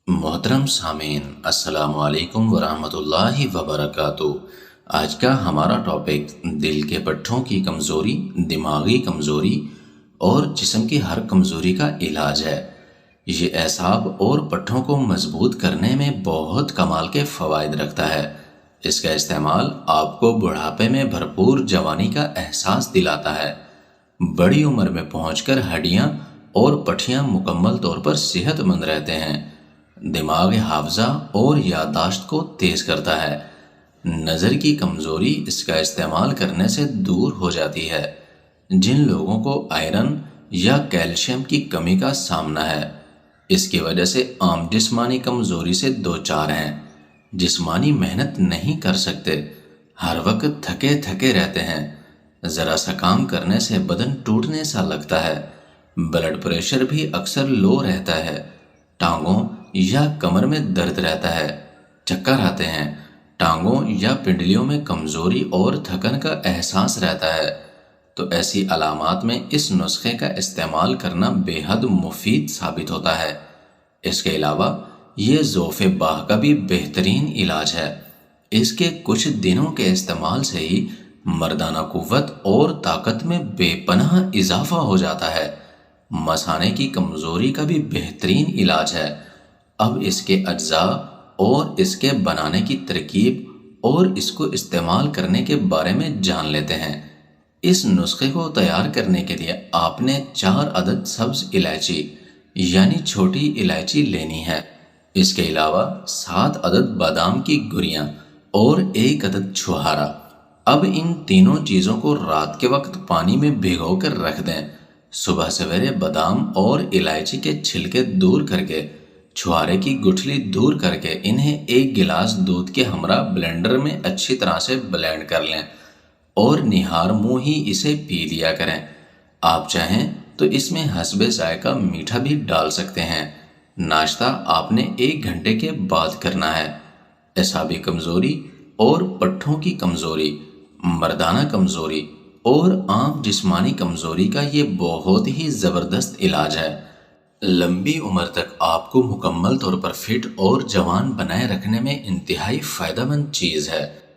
محترم سامعین، السلام علیکم ورحمۃ اللہ وبرکاتہ۔ آج کا ہمارا ٹاپک دل کے پٹھوں کی کمزوری، دماغی کمزوری اور جسم کی ہر کمزوری کا علاج ہے۔ یہ اعصاب اور پٹھوں کو مضبوط کرنے میں بہت کمال کے فوائد رکھتا ہے۔ اس کا استعمال آپ کو بڑھاپے میں بھرپور جوانی کا احساس دلاتا ہے۔ بڑی عمر میں پہنچ کر ہڈیاں اور پٹھیاں مکمل طور پر صحت مند رہتے ہیں۔ دماغ حافظہ اور یادداشت کو تیز کرتا ہے۔ نظر کی کمزوری اس کا استعمال کرنے سے دور ہو جاتی ہے۔ جن لوگوں کو آئرن یا کیلشیم کی کمی کا سامنا ہے، اس کی وجہ سے عام جسمانی کمزوری سے دوچار ہیں۔ جسمانی محنت نہیں کر سکتے، ہر وقت تھکے تھکے رہتے ہیں، ذرا سا کام کرنے سے بدن ٹوٹنے سا لگتا ہے۔ بلڈ پریشر بھی اکثر لو رہتا ہے، ٹانگوں یا کمر میں درد رہتا ہے، چکر آتے ہیں، ٹانگوں یا پنڈلیوں میں کمزوری اور تھکن کا احساس رہتا ہے، تو ایسی علامات میں اس نسخے کا استعمال کرنا بے حد مفید ثابت ہوتا ہے۔ اس کے علاوہ یہ ضعف باہ کا بھی بہترین علاج ہے۔ اس کے کچھ دنوں کے استعمال سے ہی مردانہ قوت اور طاقت میں بے پناہ اضافہ ہو جاتا ہے۔ مثانے کی کمزوری کا بھی بہترین علاج ہے۔ اب اس کے اجزاء اور اس کے بنانے کی ترکیب اور اس کو استعمال کرنے کے بارے میں جان لیتے ہیں۔ اس نسخے کو تیار کرنے کے لیے آپ نے 4 عدد سبز الائچی یعنی چھوٹی الائچی لینی ہے۔ اس کے علاوہ 7 عدد بادام کی گریاں اور 1 عدد چھہارا۔ اب ان تینوں چیزوں کو رات کے وقت پانی میں بھگو کر رکھ دیں۔ صبح سویرے بادام اور الائچی کے چھلکے دور کر کے، چھہارے کی گٹھلی دور کر کے انہیں 1 گلاس دودھ کے ہمراہ بلینڈر میں اچھی طرح سے بلینڈ کر لیں اور نہار منہ ہی اسے پی لیا کریں۔ آپ چاہیں تو اس میں حسب ذائقہ میٹھا بھی ڈال سکتے ہیں۔ ناشتہ آپ نے 1 گھنٹے کے بعد کرنا ہے۔ اعصابی کمزوری اور پٹھوں کی کمزوری، مردانہ کمزوری اور عام جسمانی کمزوری کا یہ بہت ہی زبردست علاج ہے۔ لمبی عمر تک آپ کو مکمل طور پر فٹ اور جوان بنائے رکھنے میں انتہائی فائدہ مند چیز ہے۔